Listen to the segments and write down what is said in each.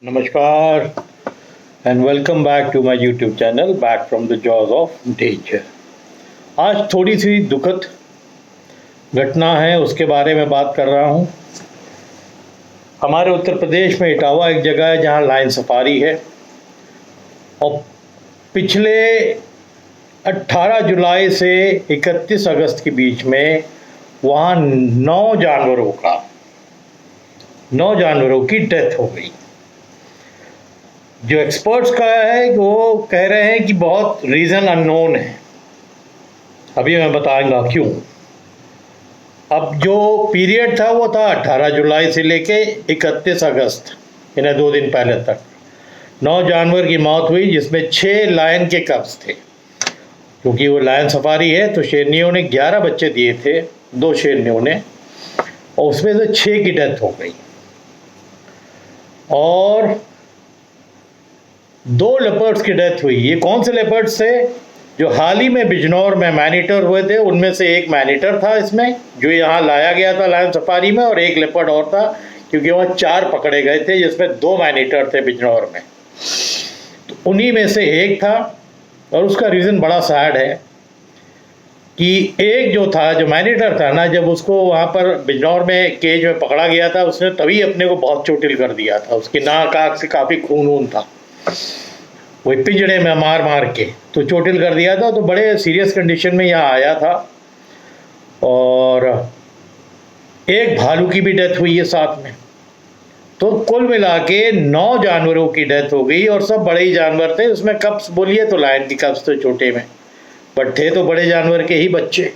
नमस्कार and welcome back to my YouTube channel back from the jaws of danger. आज थोड़ी सी दुखद घटना है, उसके बारे में बात कर रहा हूँ। हमारे उत्तर प्रदेश में इटावा एक जगह है जहाँ लायन सफारी है और पिछले 18 जुलाई से 31 अगस्त के बीच में वहाँ 9 जानवरों की डेथ हो गई। जो एक्सपर्ट्स का है वो कह रहे हैं कि बहुत रीज़न अननोन है। अभी मैं बताऊंगा क्यों। अब जो पीरियड था वो था 18 जुलाई से लेके 31 अगस्त, यानी 2 दिन पहले तक 9 जानवर की मौत हुई, जिसमें 6 लायन के कब्स थे। क्योंकि वो लायन सफारी है तो शेरनियों ने 11 बच्चे दिए थे, 2 शेरनियों ने, और उसमें से 6 की डेथ हो गई और 2 लेपर्ड्स की डेथ हुई। ये कौन से लेपर्ड्स थे? जो हाल ही में बिजनौर में मैनीटर हुए थे, उनमें से एक मैनीटर था इसमें, जो यहाँ लाया गया था लायन सफारी में, और एक लेपर्ड और था, क्योंकि वहाँ 4 पकड़े गए थे जिसमें 2 मैनीटर थे बिजनौर में। तो उन्हीं में से एक था, और उसका रीज़न बड़ा सैड है कि एक जो था, जो मैनीटर था ना, जब उसको वहाँ पर बिजनौर में केज में पकड़ा गया था, उसने तभी अपने को बहुत चोटिल कर दिया था। उसकी नाक आँख से काफ़ी खून था, वही पिंजड़े में मार मार के तो चोटिल कर दिया था। तो बड़े सीरियस कंडीशन में यहाँ आया था, और एक भालू की भी डेथ हुई है साथ में। तो कुल मिला के 9 जानवरों की डेथ हो गई, और सब बड़े ही जानवर थे। उसमें कप्स बोलिए तो लायन की कप्स तो छोटे में, बट थे तो बड़े जानवर के ही बच्चे।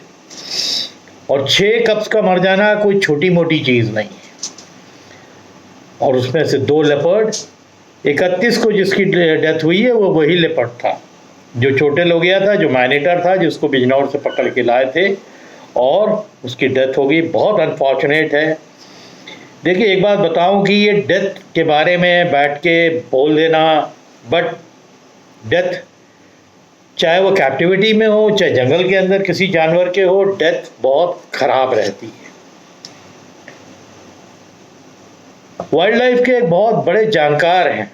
और 6 कप्स का मर जाना कोई छोटी मोटी चीज़ नहीं है। और उसमें से 2 लेपर्ड, 31 को जिसकी डेथ हुई है वो वही लेपर्ड था जो चोटिल हो गया था, जो मैनीटर था, जिसको बिजनौर से पकड़ के लाए थे, और उसकी डेथ हो गई। बहुत अनफॉर्चुनेट है। देखिए, एक बात बताऊं कि ये डेथ के बारे में बैठ के बोल देना, बट डेथ चाहे वो कैप्टिविटी में हो, चाहे जंगल के अंदर किसी जानवर के हो, डेथ बहुत खराब रहती है। वाइल्ड लाइफ के एक बहुत बड़े जानकार हैं,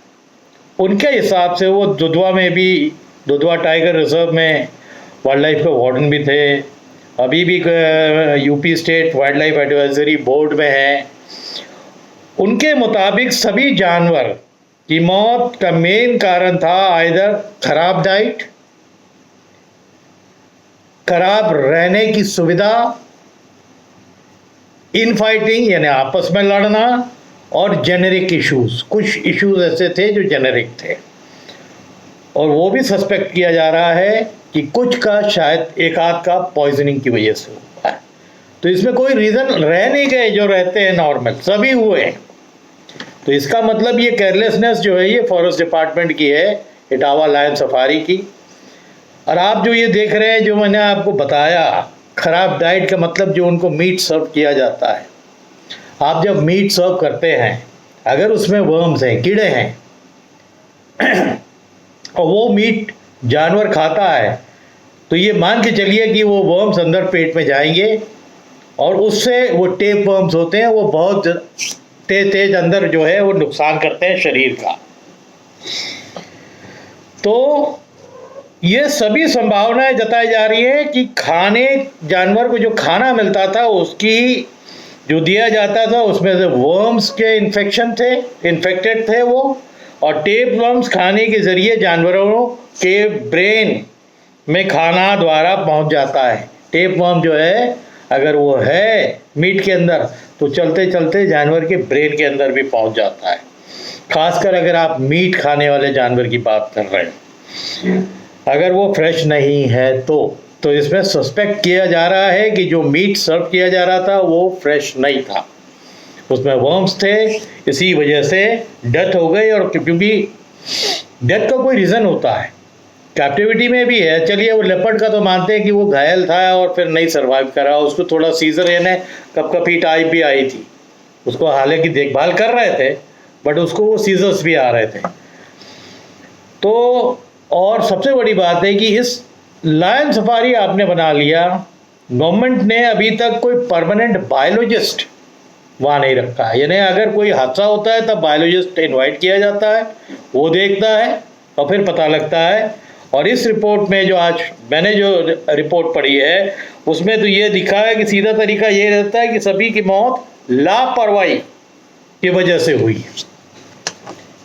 उनके हिसाब से वो दुधवा टाइगर रिजर्व में वाइल्ड लाइफ के वार्डन भी थे, अभी भी UP state wild life advisory board में हैं। उनके मुताबिक सभी जानवर की मौत का मेन कारण था आइदर खराब डाइट, खराब रहने की सुविधा, इनफाइटिंग यानी आपस में लड़ना, और जेनेरिक इश्यूज। कुछ इश्यूज ऐसे थे जो जेनेरिक थे, और वो भी सस्पेक्ट किया जा रहा है कि कुछ का शायद एक आध का पॉइजनिंग की वजह से हुआ है। तो इसमें कोई रीज़न रह नहीं गए जो रहते हैं नॉर्मल, सभी हुए हैं। तो इसका मतलब ये केयरलेसनेस जो है ये फॉरेस्ट डिपार्टमेंट की है, इटावा लायन सफारी की। और आप जो ये देख रहे हैं, जो मैंने आपको बताया, खराब डाइट का मतलब जो उनको मीट सर्व किया जाता है। आप जब मीट सर्व करते हैं, अगर उसमें वर्म्स हैं, कीड़े हैं, और वो मीट जानवर खाता है, तो ये मान के चलिए कि वो वर्म्स अंदर पेट में जाएंगे, और उससे वो टेप वर्म्स होते हैं, वो बहुत तेज अंदर जो है वो नुकसान करते हैं शरीर का। तो ये सभी संभावनाएं जताई जा रही है कि जानवर को जो खाना मिलता था, उसकी जो दिया जाता था, उसमें से वर्म्स के इन्फेक्टेड थे वो, और टेप वर्म्स खाने के ज़रिए जानवरों के ब्रेन में खाना द्वारा पहुंच जाता है। टेप वर्म जो है, अगर वो है मीट के अंदर, तो चलते चलते जानवर के ब्रेन के अंदर भी पहुंच जाता है। खासकर अगर आप मीट खाने वाले जानवर की बात कर रहे हैं, अगर वो फ्रेश नहीं है तो इसमें सस्पेक्ट किया जा रहा है कि जो मीट सर्व किया जा रहा था वो फ्रेश नहीं था, उसमें वर्म्स थे, इसी वजह से डेथ हो गई। और क्योंकि डेथ का कोई रीज़न होता है, कैप्टिविटी में भी है। चलिए, वो लेपर्ड का तो मानते हैं कि वो घायल था और फिर नहीं सर्वाइव करा, उसको थोड़ा सीजर यानी कपकपी टाइप भी आई थी, उसको हालांकि देखभाल कर रहे थे, बट उसको वो सीजर्स भी आ रहे थे। तो और सबसे बड़ी बात है कि इस लायन सफारी आपने बना लिया, गवर्नमेंट ने अभी तक कोई परमानेंट बायोलॉजिस्ट वहाँ नहीं रखा है। यानी अगर कोई हादसा होता है तब बायोलॉजिस्ट इनवाइट किया जाता है, वो देखता है और फिर पता लगता है। और इस रिपोर्ट में जो आज मैंने जो रिपोर्ट पढ़ी है उसमें तो ये दिखा है कि सीधा तरीका ये रहता है कि सभी की मौत लापरवाही की वजह से हुई है।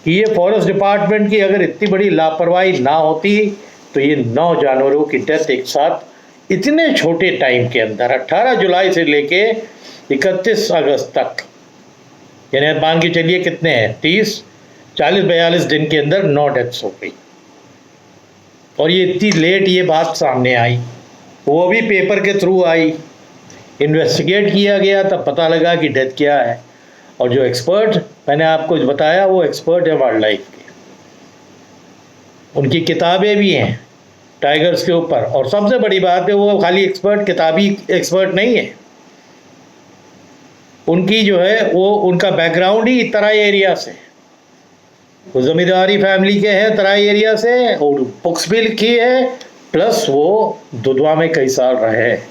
कि ये फॉरेस्ट डिपार्टमेंट की अगर इतनी बड़ी लापरवाही ना होती तो ये 9 जानवरों की डेथ एक साथ इतने छोटे टाइम के अंदर 18 जुलाई से लेके 31 अगस्त तक, यानी मान के चलिए कितने हैं 30 40 42 दिन के अंदर 9 डेथ्स हो गई। और ये इतनी लेट ये बात सामने आई, वो भी पेपर के थ्रू आई, इन्वेस्टिगेट किया गया तब पता लगा कि डेथ क्या है। और जो एक्सपर्ट मैंने आपको बताया वो एक्सपर्ट है वाइल्ड लाइफ के, उनकी किताबें भी हैं टाइगर्स के ऊपर। और सबसे बड़ी बात है वो खाली एक्सपर्ट किताबी एक्सपर्ट नहीं है, उनकी जो है वो उनका बैकग्राउंड ही तराई एरिया से, वो जमींदारी फैमिली के हैं तराई एरिया से, और बुक्स भी लिखी है, प्लस वो दुधवा में कई साल रहे हैं,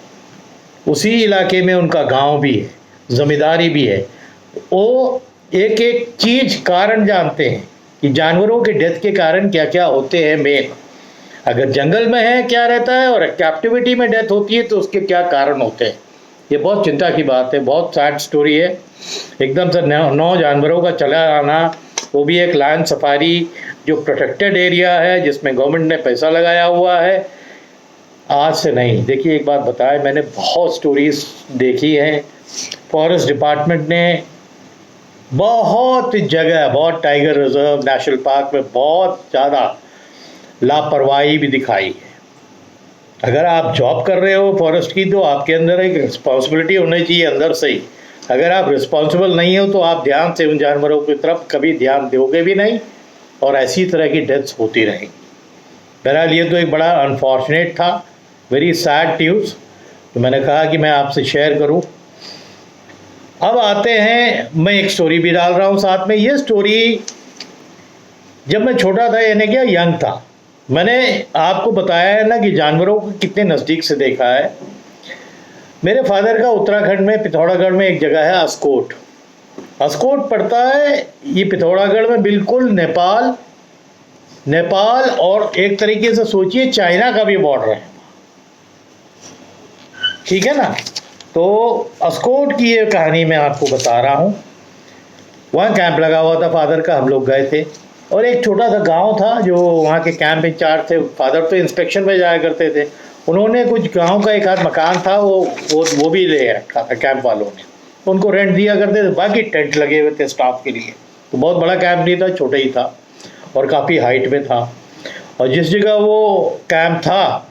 उसी इलाके में उनका गांव भी है, जमींदारी भी है। वो एक एक चीज कारण जानते हैं कि जानवरों के डेथ के कारण क्या क्या होते हैं मेन, अगर जंगल में है क्या रहता है और कैप्टिविटी में डेथ होती है तो उसके क्या कारण होते हैं। ये बहुत चिंता की बात है, बहुत सैड स्टोरी है। एकदम से 9 जानवरों का चला आना, वो भी एक लायन सफारी जो प्रोटेक्टेड एरिया है जिसमें गवर्नमेंट ने पैसा लगाया हुआ है। आज से नहीं, देखिए एक बात बताए, मैंने बहुत स्टोरीज देखी हैं, फॉरेस्ट डिपार्टमेंट ने बहुत जगह, बहुत टाइगर रिजर्व नेशनल पार्क में बहुत ज़्यादा लापरवाही भी दिखाई है। अगर आप जॉब कर रहे हो फॉरेस्ट की तो आपके अंदर एक रिस्पॉन्सिबिलिटी होनी चाहिए अंदर से ही। अगर आप रिस्पॉन्सिबल नहीं हो तो आप ध्यान से उन जानवरों की तरफ कभी ध्यान दोगे भी नहीं और ऐसी तरह की डेथ्स होती रहेंगी। बहरहाल ये तो एक बड़ा अनफॉर्चुनेट था, वेरी सैड न्यूज़, तो मैंने कहा कि मैं आपसे शेयर करूं। अब आते हैं, मैं एक स्टोरी भी डाल रहा हूं साथ में। ये स्टोरी जब मैं छोटा था, यानी क्या यंग था, मैंने आपको बताया है ना कि जानवरों को कितने नज़दीक से देखा है। मेरे फादर का उत्तराखंड में पिथौरागढ़ में एक जगह है अस्कोट, अस्कोट पड़ता है ये पिथौरागढ़ में, बिल्कुल नेपाल और एक तरीके से सोचिए चाइना का भी बॉर्डर है, ठीक है ना। तो अस्कोट की ये कहानी मैं आपको बता रहा हूँ। वहाँ कैंप लगा हुआ था फादर का, हम लोग गए थे और एक छोटा सा गांव था जो वहाँ के कैंप इंचार्ज थे, फादर तो इंस्पेक्शन में जाया करते थे, उन्होंने कुछ गांव का एक आध मकान था वो भी ले रखा था कैंप वालों ने, उनको रेंट दिया करते थे, बाकी टेंट लगे हुए थे स्टाफ के लिए। तो बहुत बड़ा कैंप नहीं था, छोटा ही था और काफ़ी हाइट में था। और जिस जगह वो कैंप था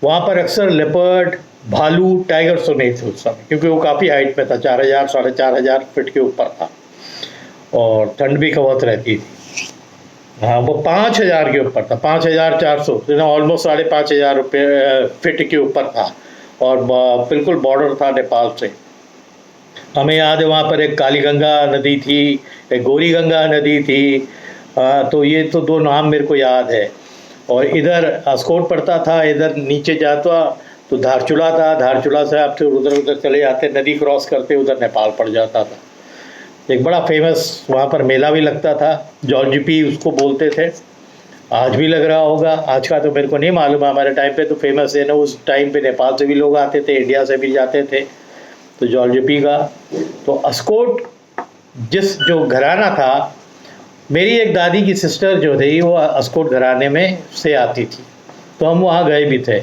वहाँ पर अक्सर लेपर्ड, भालू, टाइगर्स तो नहीं थे उस समय, क्योंकि वो काफ़ी हाइट में था, 4000 4500 फीट के ऊपर था और ठंड भी बहुत रहती थी। हाँ, वो 5000 के ऊपर था, 5400, ऑलमोस्ट 5500 फीट के ऊपर था और बिल्कुल बॉर्डर था नेपाल से। हमें याद है वहाँ पर एक काली गंगा नदी थी, एक गौरी गंगा नदी थी, तो ये तो 2 नाम मेरे को याद है। और इधर अस्कोट पड़ता था, इधर नीचे जाता तो धारचूला था, धारचूला से आप फिर उधर चले जाते, नदी क्रॉस करते उधर नेपाल पड़ जाता था। एक बड़ा फेमस वहाँ पर मेला भी लगता था, जॉर्जिपी उसको बोलते थे, आज भी लग रहा होगा, आज का तो मेरे को नहीं मालूम, हमारे टाइम पे तो फेमस है ना, उस टाइम पे नेपाल से भी लोग आते थे, इंडिया से भी जाते थे, तो जॉर्जिपी का। तो अस्कोट जो घराना था, मेरी एक दादी की सिस्टर जो थी वो अस्कोट घराने में से आती थी, तो हम वहाँ गए भी थे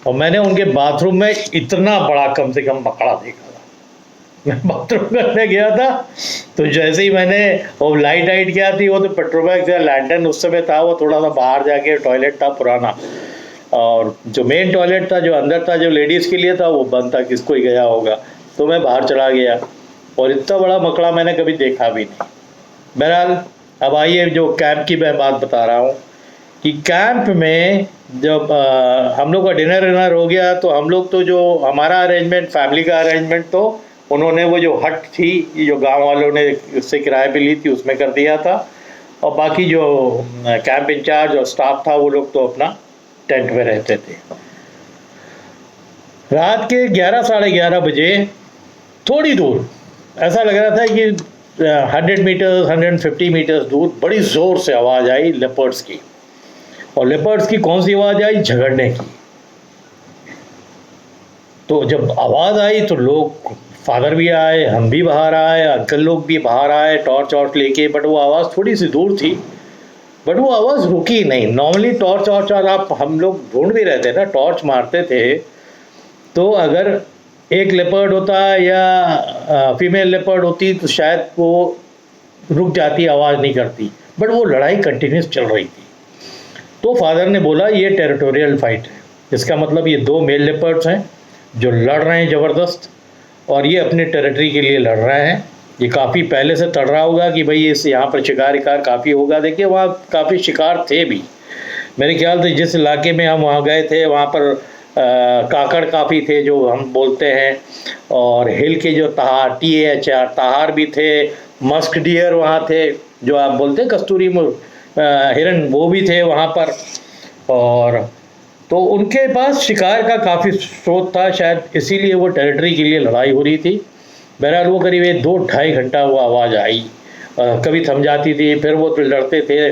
और मैंने उनके बाथरूम में इतना बड़ा कम से कम मकड़ा देखा था। मैं बाथरूम करने गया था तो जैसे ही मैंने वो लाइट क्या थी, वो तो पेट्रोमैक्स या लैंटर्न उस समय था, वो थोड़ा सा बाहर जाके टॉयलेट था पुराना, और जो मेन टॉयलेट था जो अंदर था जो लेडीज़ के लिए था वो बंद था, किसको ही गया होगा, तो मैं बाहर चला गया और इतना बड़ा मकड़ा मैंने कभी देखा भी नहीं। बहरहाल अब आइए जो कैंप की मैं बात बता रहा हूँ कि कैंप में जब हम लोग का डिनर हो गया तो हम लोग तो जो हमारा अरेंजमेंट, फैमिली का अरेंजमेंट, तो उन्होंने वो जो हट थी जो गांव वालों ने उससे किराए पे ली थी उसमें कर दिया था, और बाकी जो कैंप इंचार्ज और स्टाफ था वो लोग तो अपना टेंट में रहते थे। रात के 11 साढ़े 11 बजे थोड़ी दूर ऐसा लग रहा था कि 100 मीटर्स 150 मीटर्स दूर बड़ी ज़ोर से आवाज़ आई लेपर्ड्स की। और लेपर्ड्स की कौन सी आवाज़ आई? झगड़ने की। तो जब आवाज़ आई तो लोग, फादर भी आए, हम भी बाहर आए, अंकल लोग भी बाहर आए टॉर्च वॉर्च लेके, बट वो आवाज़ थोड़ी सी दूर थी, बट वो आवाज़ रुकी नहीं। नॉर्मली टॉर्च वॉर्च और आप हम लोग ढूंढ भी रहे थे ना, टॉर्च मारते थे, तो अगर एक लेपर्ड होता या फीमेल लेपर्ड होती तो शायद वो रुक जाती, आवाज़ नहीं करती, बट वो लड़ाई कंटिन्यूस चल रही थी। तो फादर ने बोला ये टेरिटोरियल फाइट है, इसका मतलब ये दो मेल लेपर्ड्स हैं जो लड़ रहे हैं ज़बरदस्त, और ये अपने टेरिटरी के लिए लड़ रहे हैं। ये काफ़ी पहले से तड़ रहा होगा कि भाई इस यहाँ पर शिकार काफ़ी होगा। देखिए वहाँ काफ़ी शिकार थे भी, मेरे ख्याल से जिस इलाके में हम वहाँ गए थे वहाँ पर काकड़ काफ़ी थे जो हम बोलते हैं, और हिल के जो तहार THR तहार भी थे, मस्क डियर वहाँ थे जो आप बोलते हैं कस्तूरी हिरन, वो भी थे वहाँ पर। और तो उनके पास शिकार का काफ़ी स्रोत था, शायद इसीलिए वो टेरिटरी के लिए लड़ाई हो रही थी। बहरहाल वो करीब 2-2.5 घंटा वो आवाज़ आई, कभी थम जाती थी, फिर वो लड़ते थे।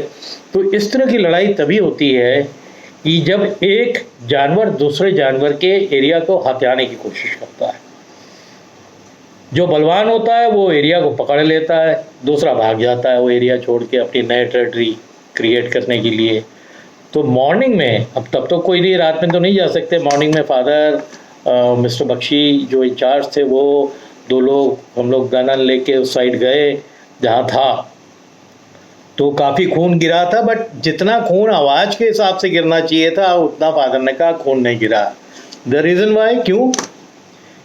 तो इस तरह की लड़ाई तभी होती है कि जब एक जानवर दूसरे जानवर के एरिया को हथियाने की कोशिश करता है। जो बलवान होता है वो एरिया को पकड़ लेता है, दूसरा भाग जाता है वो एरिया छोड़ के अपनी नए टेरिटरी क्रिएट करने के लिए। तो मॉर्निंग में, अब तब तो कोई नहीं, रात में तो नहीं जा सकते, मॉर्निंग में फादर मिस्टर बख्शी जो इंचार्ज थे, वो 2 लोग, हम लोग गन लेके उस साइड गए जहाँ था। तो काफ़ी खून गिरा था, बट जितना खून आवाज़ के हिसाब से गिरना चाहिए था उतना फादर ने कहा खून नहीं गिरा। द रीज़न वाई, क्यों?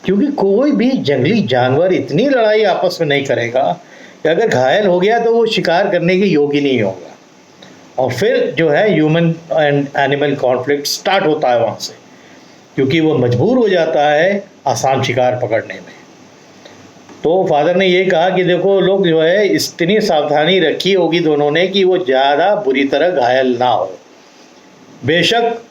क्योंकि कोई भी जंगली जानवर इतनी लड़ाई आपस में नहीं करेगा कि अगर घायल हो गया तो वो शिकार करने के योग्य नहीं होगा, और फिर जो है human and animal conflict start होता है वहाँ से, क्योंकि वो मजबूर हो जाता है आसान शिकार पकड़ने में। तो फादर ने ये कहा कि देखो लोग जो है इतनी सावधानी रखी होगी दोनों ने कि वो ज़्यादा बुरी तरह घायल ना हो। बेशक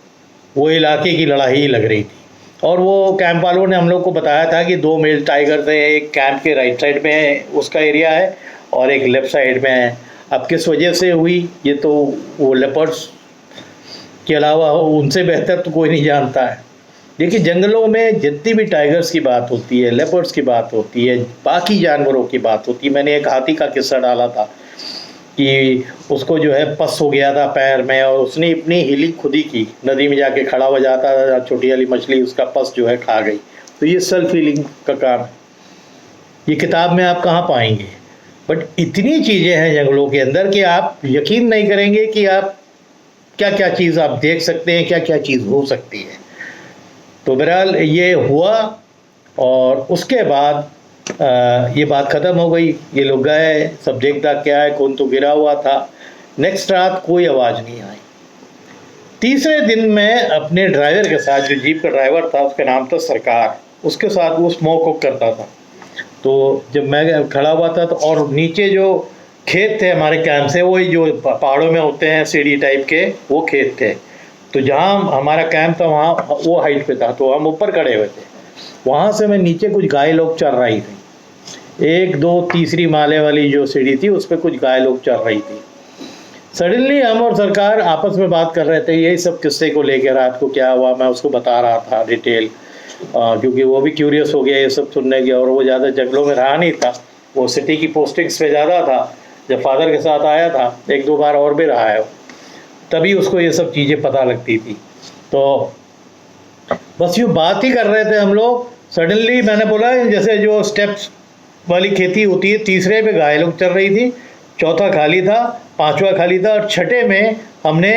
वो इलाके की लड़ाई लग रही थी, और वो कैंप वालों ने हम लोग को बताया था कि 2 मेल टाइगर थे, एक कैंप के राइट साइड में उसका एरिया है और एक लेफ़्ट साइड में है। अब किस वजह से हुई ये तो वो लेपर्ड्स के अलावा उनसे बेहतर तो कोई नहीं जानता है। देखिए जंगलों में जितनी भी टाइगर्स की बात होती है, लेपर्ड्स की बात होती है, बाकी जानवरों की बात होती है। मैंने एक हाथी का किस्सा डाला था कि उसको जो है पस हो गया था पैर में, और उसने अपनी हीलिंग खुद ही की, नदी में जाके खड़ा हो जाता था, छोटी वाली मछली उसका पस जो है खा गई। तो ये सेल्फ हीलिंग का काम है, ये किताब में आप कहाँ पाएंगे। बट इतनी चीज़ें हैं जंगलों के अंदर कि आप यकीन नहीं करेंगे कि आप क्या क्या चीज़ आप देख सकते हैं, क्या क्या चीज़ हो सकती है। तो बहरहाल ये हुआ, और उसके बाद ये बात ख़त्म हो गई। ये लोग गए, सब देखता क्या है, खून तो गिरा हुआ था। नेक्स्ट रात कोई आवाज़ नहीं आई। तीसरे दिन मैं अपने ड्राइवर के साथ, जो जीप का ड्राइवर था उसका नाम था सरकार, उसके साथ वो स्मोक वोक करता था। तो जब मैं खड़ा हुआ था तो, और नीचे जो खेत थे हमारे कैंप से, वही जो पहाड़ों में होते हैं सीढ़ी टाइप के, वो खेत थे। तो जहाँ हमारा कैंप था वहाँ वो हाइट पे था, तो हम ऊपर खड़े हुए थे। वहाँ से मैं नीचे कुछ गाय लोग चर रही थी, 1-2 तीसरी माले वाली जो सीढ़ी थी उस पर कुछ गाय लोग चल रही थी। सडनली हम और सरकार आपस में बात कर रहे थे यही सब किस्से को लेकर, रात को क्या हुआ मैं उसको बता रहा था डिटेल, क्योंकि वो भी क्यूरियस हो गया ये सब सुनने की, और वो ज़्यादा जंगलों में रहा नहीं था, वो सिटी की पोस्टिंग्स पे ज़्यादा था। जब फादर के साथ आया था 1-2 बार और भी रहा है, तभी उसको ये सब चीज़ें पता लगती थी। तो बस यूँ बात ही कर रहे थे हम लोग, सडनली मैंने बोला जैसे जो स्टेप्स वाली खेती होती है, तीसरे पे गाय लोग चल रही थी, चौथा खाली था, 5वां खाली था, और छठे में हमने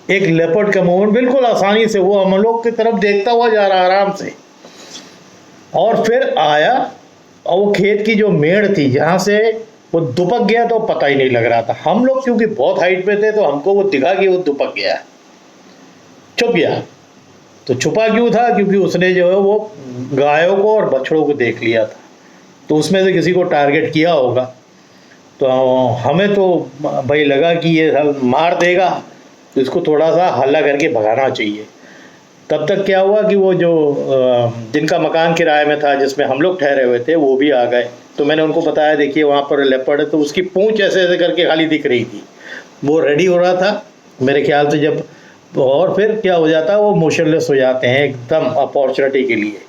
एक लेपर्ड का मूवमेंट बिल्कुल आसानी से वो हम लोग की तरफ देखता हुआ जा रहा आराम से, और फिर आया, और वो खेत की जो मेड़ थी जहाँ से वो दुपक गया तो पता ही नहीं लग रहा था। हम लोग क्योंकि बहुत हाइट पे थे तो हमको वो दिखा कि वो दुपक गया, छुप गया। तो छुपा क्यों था? क्योंकि उसने जो है वो गायों को और बछड़ों को देख लिया था, तो उसमें से किसी को टारगेट किया होगा। तो हमें तो भाई लगा कि ये मार देगा, तो इसको थोड़ा सा हल्ला करके भगाना चाहिए। तब तक क्या हुआ कि वो जो जिनका मकान किराए में था जिसमें हम लोग ठहरे हुए थे वो भी आ गए, तो मैंने उनको बताया देखिए वहाँ पर लेपर्ड है, तो उसकी पूंछ ऐसे ऐसे करके खाली दिख रही थी, वो रेडी हो रहा था मेरे ख्याल से जब, और फिर क्या हो जाता है वो मोशनलेस हो जाते हैं एकदम अपॉर्चुनिटी के लिए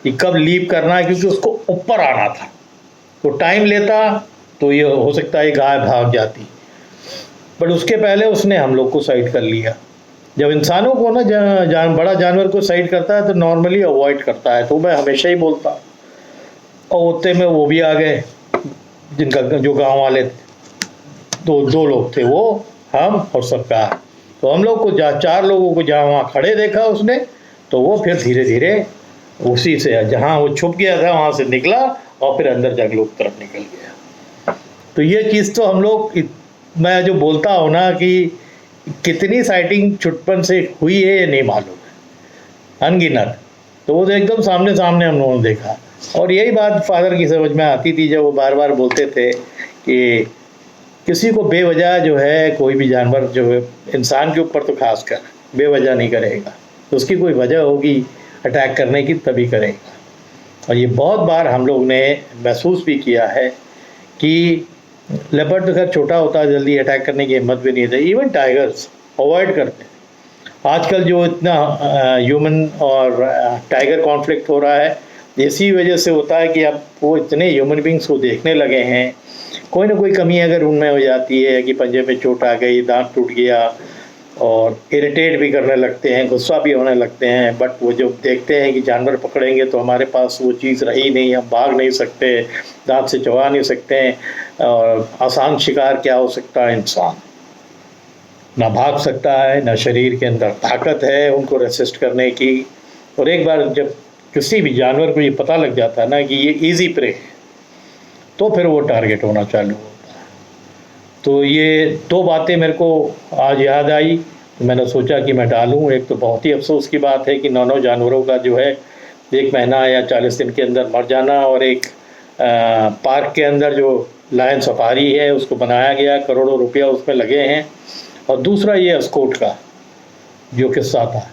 कि कब लीप करना है, क्योंकि उसको ऊपर आना था, तो टाइम लेता तो ये हो सकता है गाय भाग जाती, बट उसके पहले उसने हम लोग को साइड कर लिया। जब इंसानों को ना बड़ा जानवर को साइड करता है तो नॉर्मली अवॉइड करता है, तो मैं हमेशा ही बोलता, और उतने में वो भी आ गए जिनका जो गांव वाले दो लोग थे, वो हम और सरकार, तो हम लोग को 4 लोगों को जहाँ वहाँ खड़े देखा उसने, तो वो फिर धीरे धीरे उसी से जहाँ वो छुप गया था वहाँ से निकला और फिर अंदर जंगलों की तरफ निकल गया। तो ये चीज़ तो हम लोग, मैं जो बोलता हूँ ना कि कितनी साइटिंग छुटपन से हुई है ये नहीं मालूम है, अनगिनत, तो वो तो एकदम सामने सामने हम लोगों ने देखा। और यही बात फादर की समझ में आती थी जब वो बार बार बोलते थे कि किसी को बेवजह जो है कोई भी जानवर जो है इंसान के ऊपर तो खास कर बेवजह नहीं करेगा, तो उसकी कोई वजह होगी अटैक करने की तभी करेगा। और ये बहुत बार हम लोग ने महसूस भी किया है कि लेपर्ड तो खैर छोटा होता है, जल्दी अटैक करने की हिम्मत भी नहीं है, इवन टाइगर्स अवॉइड करते हैं। आजकल जो इतना ह्यूमन और टाइगर कॉन्फ्लिक्ट हो रहा है, इसी वजह से होता है कि अब वो इतने ह्यूमन बींग्स को देखने लगे हैं, कोई ना कोई कमी अगर उनमें हो जाती है कि पंजे में चोट आ गई, दांत टूट गया, और इरिटेट भी करने लगते हैं, गुस्सा भी होने लगते हैं, बट वो जब देखते हैं कि जानवर पकड़ेंगे तो हमारे पास वो चीज़ रही नहीं, हम भाग नहीं सकते, दांत से चबा नहीं सकते हैं, और आसान शिकार क्या हो सकता है, इंसान ना भाग सकता है, ना शरीर के अंदर ताकत है उनको रेसिस्ट करने की। और एक बार जब किसी भी जानवर को ये पता लग जाता है ना कि ये इजी प्रे है, तो फिर वो टारगेट होना चालू होता है। तो ये 2 बातें मेरे को आज याद आई, तो मैंने सोचा कि मैं डालूं। एक तो बहुत ही अफसोस की बात है कि 9 जानवरों का जो है 1 महीना या 40 दिन के अंदर मर जाना, और एक पार्क के अंदर जो लायन सफारी है उसको बनाया गया, करोड़ों रुपया उसमें लगे हैं। और दूसरा ये अस्कोट का जो किस्सा था,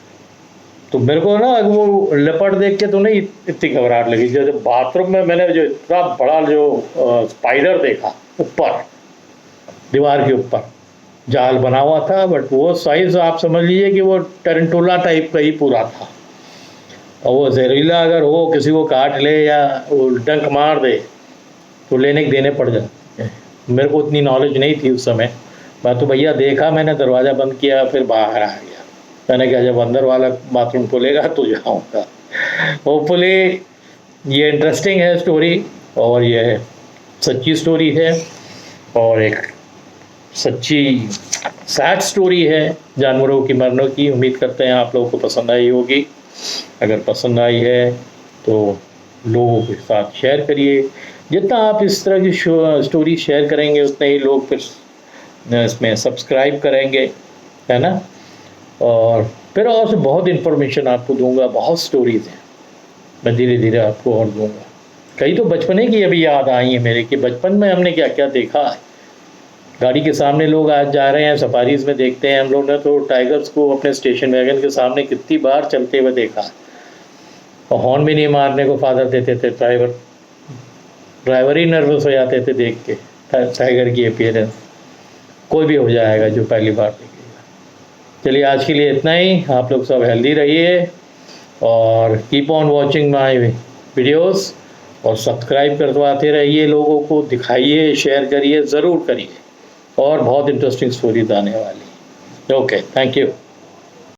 तो मेरे को ना वो लेपर्ड देख के तो नहीं इतनी घबराहट लगी, जब बाथरूम में मैंने जो इतना बड़ा जो स्पाइडर देखा ऊपर दीवार के ऊपर जाल बना हुआ था, बट वो साइज आप समझ लीजिए कि वो टेरेंटुला टाइप का ही पूरा था, और वो जहरीला अगर हो किसी को काट ले या वो डंक मार दे तो लेने के देने पड़ जाते हैं। मेरे को उतनी नॉलेज नहीं थी उस समय, मैं तो भैया देखा, मैंने दरवाज़ा बंद किया, फिर बाहर आ गया। मैंने कहा जब अंदर वाला बाथरूम खोलेगा तो जाऊँगा। होपफुली ये इंटरेस्टिंग है स्टोरी, और ये सच्ची स्टोरी है, और एक सच्ची सैड स्टोरी है जानवरों की मरने की। उम्मीद करते हैं आप लोगों को पसंद आई होगी। अगर पसंद आई है तो लोगों के साथ शेयर करिए। जितना आप इस तरह की स्टोरी शेयर करेंगे उतने ही लोग फिर इसमें सब्सक्राइब करेंगे, है ना। और फिर और से बहुत इन्फॉर्मेशन आपको दूंगा, बहुत स्टोरीज़ हैं, मैं धीरे धीरे आपको और दूंगा। कई तो बचपने की अभी याद आई है मेरे कि बचपन में हमने क्या क्या देखा है। गाड़ी के सामने लोग आज जा रहे हैं सफारीज़ में, देखते हैं हम लोग ने तो टाइगर्स को अपने स्टेशन वैगन के सामने कितनी बार चलते हुए देखा, और हॉर्न भी नहीं मारने को फादर देते थे। ड्राइवर ही नर्वस हो जाते थे देख के टाइगर की अपीयरेंस। कोई भी हो जाएगा जो पहली बार देखेगा। चलिए आज के लिए इतना ही। आप लोग सब हेल्दी रहिए और keep on watching my videos, और सब्सक्राइब करवाते रहिए, लोगों को दिखाइए, शेयर करिए, ज़रूर करिए, और बहुत इंटरेस्टिंग स्टोरीज आने वाली। Okay, thank you.